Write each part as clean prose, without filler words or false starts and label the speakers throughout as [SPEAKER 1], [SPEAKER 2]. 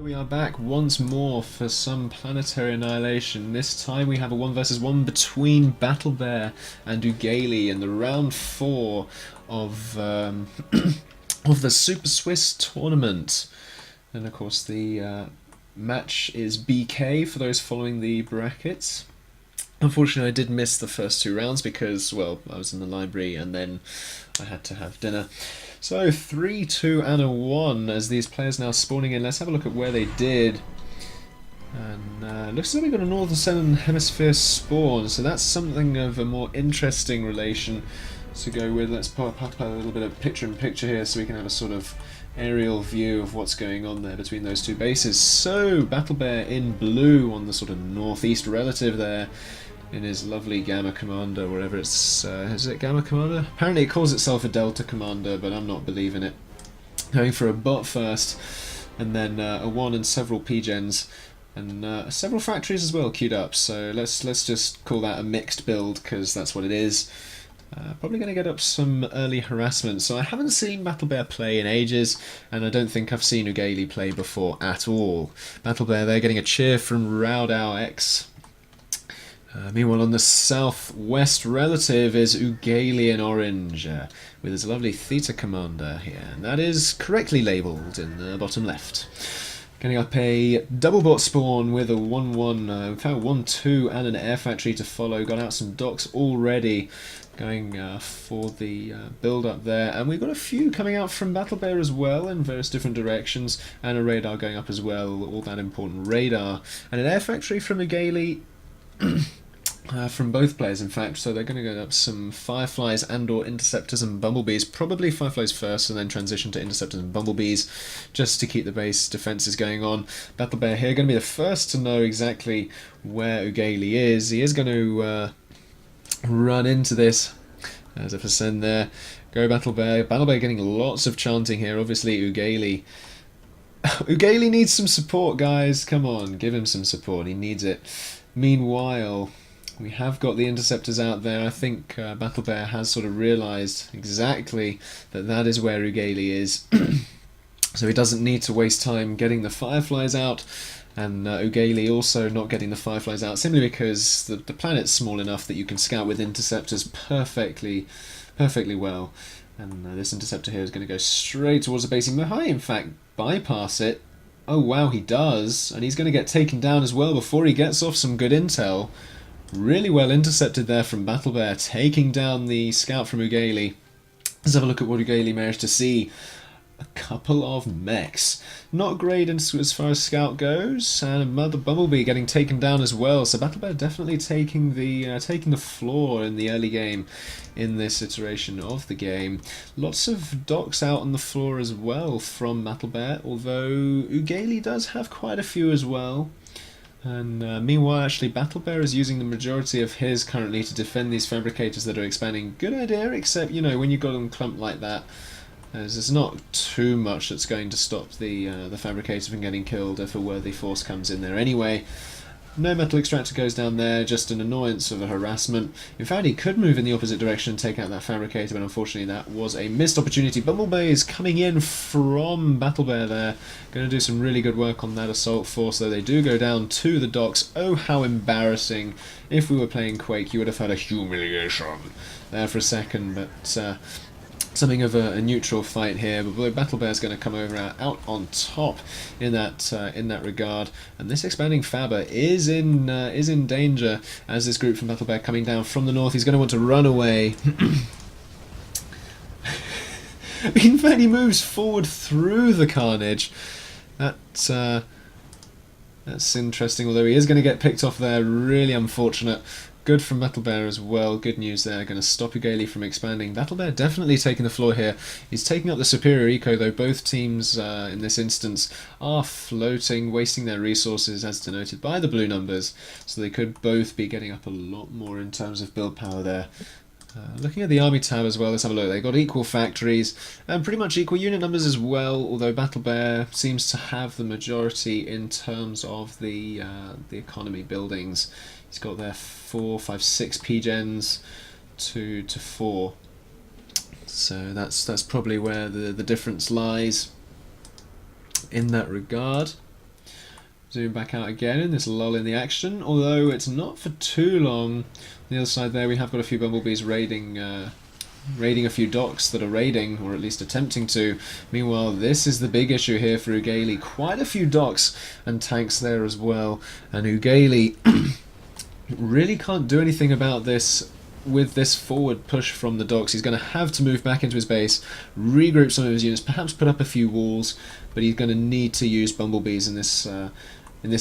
[SPEAKER 1] We are back once more for some Planetary Annihilation. This time we have a 1 versus 1 between Battlebear and Uggeli in the round 4 of of the Super Swiss tournament. And of course the match is BK for those following the brackets. Unfortunately, I did miss the first 2 rounds because, well, I was in the library and then I had to have dinner. So 3, 2 and a 1 as these players now spawning in. Let's have a look at where they did. And looks like we've got a Northern Southern Hemisphere spawn, so that's something of a more interesting relation to go with. Let's put a little bit of picture-in-picture here so we can have a sort of aerial view of what's going on there between those 2 bases. So Battlebear in blue on the sort of northeast relative there, in his lovely Gamma Commander, wherever it's... is it Gamma Commander? Apparently it calls itself a Delta Commander, but I'm not believing it. Going for a bot first, and then a 1 and several P-gens, and several factories as well queued up, so let's just call that a mixed build, because that's what it is. Probably going to get up some early harassment, so I haven't seen Battlebear play in ages, and I don't think I've seen Uggeli play before at all. Battlebear, they're getting a cheer from Raudau X. Meanwhile, on the southwest relative is Uggeli in orange, with his lovely Theta Commander here, and that is correctly labelled in the bottom left. Getting up a double bot spawn with a 1-1, we've had a 1-2 and an air factory to follow, got out some docks already, going for the build up there, and we've got a few coming out from Battlebear as well in various different directions, and a radar going up as well, all that important radar, and an air factory from Uggeli. From both players, in fact, so they're going to get up some Fireflies and/or Interceptors and Bumblebees, probably Fireflies first and then transition to Interceptors and Bumblebees, just to keep the base defences going on. Battlebear here going to be the first to know exactly where Uggeli is. He is going to run into this. There's a percent there. Go Battlebear. Battlebear getting lots of chanting here, obviously Uggeli. Uggeli needs some support, guys. Come on, give him some support. He needs it. Meanwhile, we have got the Interceptors out there. I think Battlebear has sort of realised exactly that that is where Uggeli is. So he doesn't need to waste time getting the Fireflies out, and Uggeli also not getting the Fireflies out, simply because the planet's small enough that you can scout with Interceptors perfectly well. And this Interceptor here is going to go straight towards the base. He might, in fact, bypass it. Oh wow, he does, and he's going to get taken down as well before he gets off some good intel. Really well intercepted there from Battlebear, taking down the scout from Uggeli. Let's have a look at what Uggeli managed to see. A couple of mechs. Not great as far as scout goes, and another Bumblebee getting taken down as well. So Battlebear definitely taking the floor in the early game in this iteration of the game. Lots of docks out on the floor as well from Battlebear, although Uggeli does have quite a few as well. And meanwhile, actually, Battlebear is using the majority of his currently to defend these fabricators that are expanding. Good idea, except, you know, when you've got them clumped like that, there's not too much that's going to stop the fabricator from getting killed if a worthy force comes in there anyway. No metal extractor goes down there, just an annoyance of a harassment. In fact, he could move in the opposite direction and take out that fabricator, but unfortunately that was a missed opportunity. Bumblebee is coming in from Battlebear there. Going to do some really good work on that assault force, though they do go down to the docks. Oh, how embarrassing. If we were playing Quake, you would have had a humiliation there for a second, but... something of a neutral fight here, but Battlebear's going to come over out on top in that regard. And this expanding Faber is in danger as this group from Battlebear coming down from the north. He's going to want to run away. In fact, he moves forward through the carnage. That's interesting. Although he is going to get picked off there, really unfortunate. Good from Battlebear as well, good news there, going to stop Uggeli from expanding. Battlebear definitely taking the floor here. He's taking up the superior eco, though both teams in this instance are floating, wasting their resources as denoted by the blue numbers, so they could both be getting up a lot more in terms of build power there. Looking at the army tab as well, let's have a look. They've got equal factories and pretty much equal unit numbers as well, although Battlebear seems to have the majority in terms of the economy buildings. He's got there 4, 5, 6 P-gens to 4. So that's probably where the difference lies in that regard. Zoom back out again in this lull in the action, although it's not for too long. On the other side there we have got a few bumblebees raiding a few docks that are raiding, or at least attempting to. Meanwhile, this is the big issue here for Uggeli. Quite a few docks and tanks there as well, and Uggeli really can't do anything about this. With this forward push from the docks, he's going to have to move back into his base, regroup some of his units, perhaps put up a few walls, but he's going to need to use bumblebees in this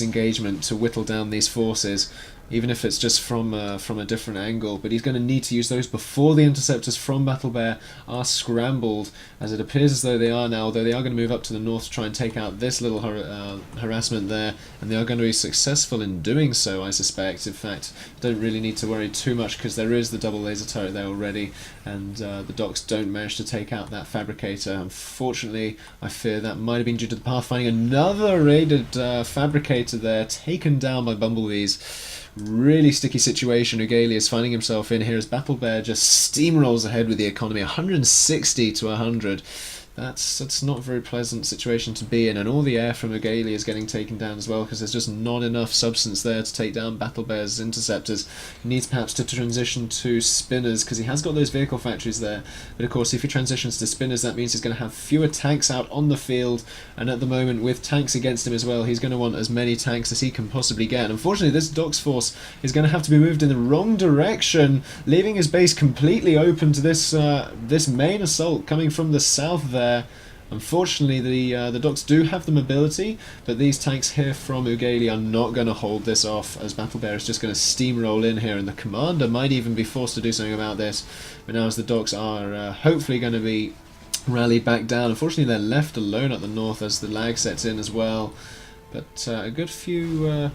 [SPEAKER 1] engagement to whittle down these forces, even if it's just from a different angle. But he's going to need to use those before the interceptors from Battlebear are scrambled, as it appears as though they are now, although they are going to move up to the north to try and take out this little harassment there, and they are going to be successful in doing so, I suspect. In fact, don't really need to worry too much, because there is the double laser turret there already, and the docks don't manage to take out that fabricator. Unfortunately, I fear that might have been due to the pathfinding. Another raided fabricator there, taken down by bumblebees. Really sticky situation Uggeli is finding himself in here as Battlebear just steamrolls ahead with the economy, 160 to 100. That's not a very pleasant situation to be in, and all the air from Uggeli is getting taken down as well, because there's just not enough substance there to take down Battlebear's interceptors. He needs perhaps to transition to spinners, because he has got those vehicle factories there, but of course if he transitions to spinners that means he's going to have fewer tanks out on the field, and at the moment with tanks against him as well, he's going to want as many tanks as he can possibly get. And unfortunately this Docks force is going to have to be moved in the wrong direction, leaving his base completely open to this main assault coming from the south there. Unfortunately, the Docks do have the mobility, but these tanks here from Uggeli are not going to hold this off, as Battlebear is just going to steamroll in here, and the commander might even be forced to do something about this. But now as the Docks are hopefully going to be rallied back down, unfortunately they're left alone at the north as the lag sets in as well. But a good few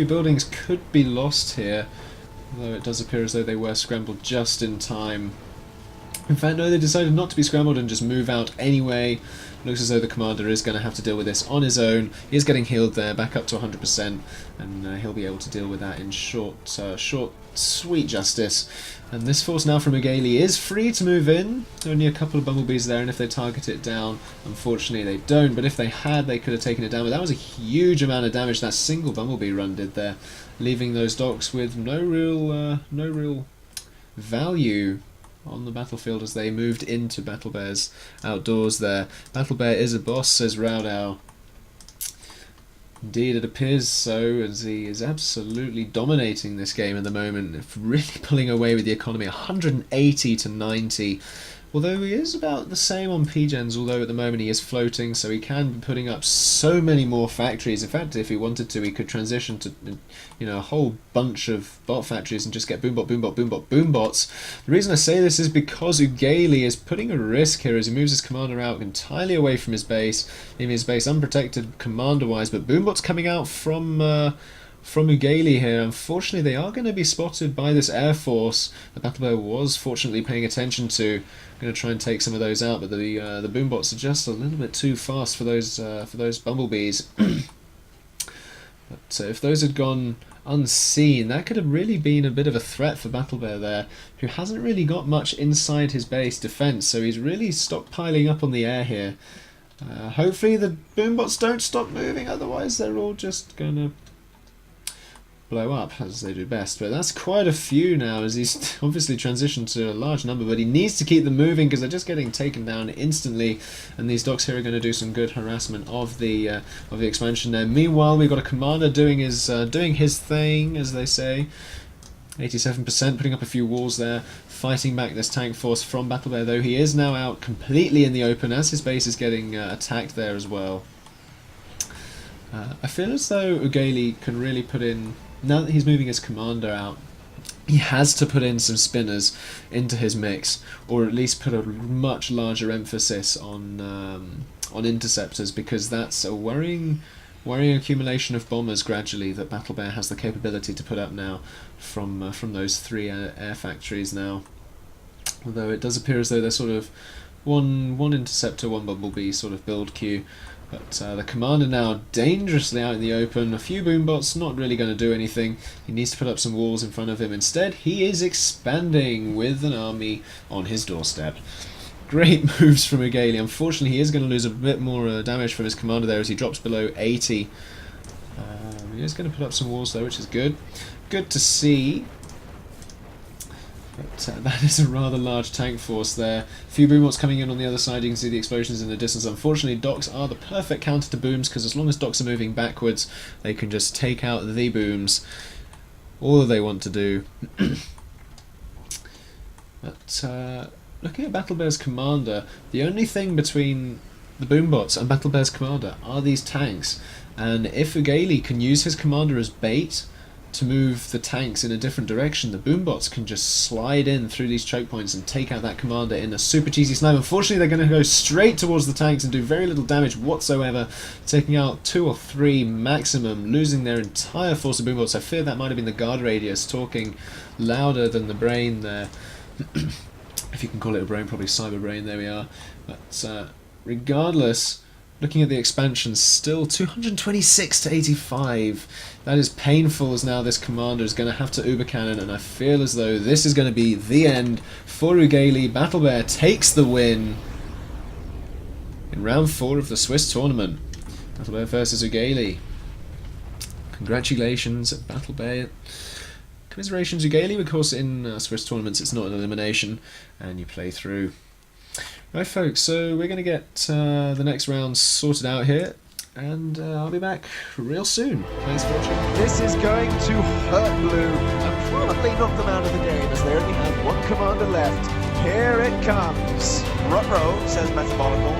[SPEAKER 1] buildings could be lost here, although it does appear as though they were scrambled just in time. In fact, no, they decided not to be scrambled and just move out anyway. Looks as though the commander is going to have to deal with this on his own. He is getting healed there, back up to 100%, and he'll be able to deal with that in short, sweet justice. And this force now from Uggeli is free to move in. Only a couple of bumblebees there, and if they target it down, unfortunately they don't. But if they had, they could have taken it down. But that was a huge amount of damage that single bumblebee run did there, leaving those docks with no real value on the battlefield as they moved into Battlebear's outdoors there. Battlebear is a boss, says Raudau. Indeed, it appears so, as he is absolutely dominating this game at the moment, really pulling away with the economy, 180 to 90. Although he is about the same on PGens, although at the moment he is floating, so he can be putting up so many more factories. In fact, if he wanted to, he could transition to, a whole bunch of bot factories and just get boombot, boombot, boombot, boombots. The reason I say this is because Uggeli is putting a risk here as he moves his commander out entirely away from his base, leaving his base unprotected commander-wise, but boombots coming out from Uggeli here. Unfortunately, they are going to be spotted by this air force that Battlebear was fortunately paying attention to. Going to try and take some of those out, but the boombots are just a little bit too fast for those bumblebees. But if those had gone unseen, that could have really been a bit of a threat for Battlebear there, who hasn't really got much inside his base defense, so he's really stockpiling up on the air here. Hopefully the boombots don't stop moving, otherwise they're all just gonna blow up, as they do best. But that's quite a few now, as he's obviously transitioned to a large number, but he needs to keep them moving because they're just getting taken down instantly, and these docks here are going to do some good harassment of the expansion there. Meanwhile, we've got a commander doing his thing, as they say. 87%, putting up a few walls there, fighting back this tank force from Battlebear, though he is now out completely in the open as his base is getting attacked there as well. I feel as though Uggeli can really put in, now that he's moving his commander out, he has to put in some spinners into his mix, or at least put a much larger emphasis on interceptors, because that's a worrying accumulation of bombers gradually that Battlebear has the capability to put up now from those three air factories now. Although it does appear as though they're sort of one interceptor, one bumblebee sort of build queue. But the commander now dangerously out in the open. A few boombots not really going to do anything. He needs to put up some walls in front of him. Instead, he is expanding with an army on his doorstep. Great moves from Uggeli. Unfortunately, he is going to lose a bit more damage from his commander there as he drops below 80. He is going to put up some walls though, which is good. Good to see. But that is a rather large tank force there. A few boom bots coming in on the other side. You can see the explosions in the distance. Unfortunately, docks are the perfect counter to booms, because as long as docks are moving backwards, they can just take out the booms. All they want to do. But looking at Battlebear's commander, the only thing between the boom bots and Battlebear's commander are these tanks. And if Uggeli can use his commander as bait to move the tanks in a different direction, the boombots can just slide in through these choke points and take out that commander in a super cheesy snipe. Unfortunately, they're going to go straight towards the tanks and do very little damage whatsoever, taking out 2 or 3 maximum, losing their entire force of boombots. I fear that might have been the guard radius talking louder than the brain there. If you can call it a brain, probably cyber brain, there we are. But regardless, looking at the expansions, still 226 to 85. That is painful, as now this commander is going to have to uber cannon, and I feel as though this is going to be the end for Uggeli. Battlebear takes the win in round 4 of the Swiss tournament. Battlebear versus Uggeli. Congratulations, Battlebear. Commiserations, Uggeli. Of course, in Swiss tournaments it's not an elimination, and you play through. Right, folks, so we're going to get the next round sorted out here, and I'll be back real soon. Thanks for watching.
[SPEAKER 2] This is going to hurt Blue and probably knock them out of the game, as they only have 1 commander left. Here it comes.
[SPEAKER 3] Ruh-roh, says Metabolical.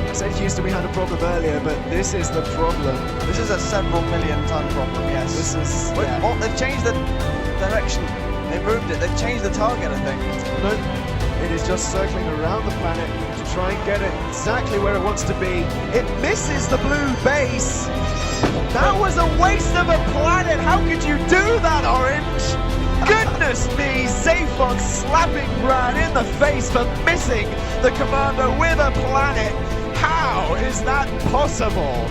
[SPEAKER 2] I said Houston, we had a problem earlier, but this is the problem.
[SPEAKER 3] This is a several million ton problem, yes.
[SPEAKER 2] This is...
[SPEAKER 3] Yeah. Oh, they've changed the direction. They moved it. They've changed the target, I think.
[SPEAKER 2] No, it is just circling around the planet to try and get it exactly where it wants to be. It misses the blue base. That was a waste of a planet. How could you do that, Orange? Goodness me, Zaphon slapping Brad in the face for missing the commander with a planet. How is that possible?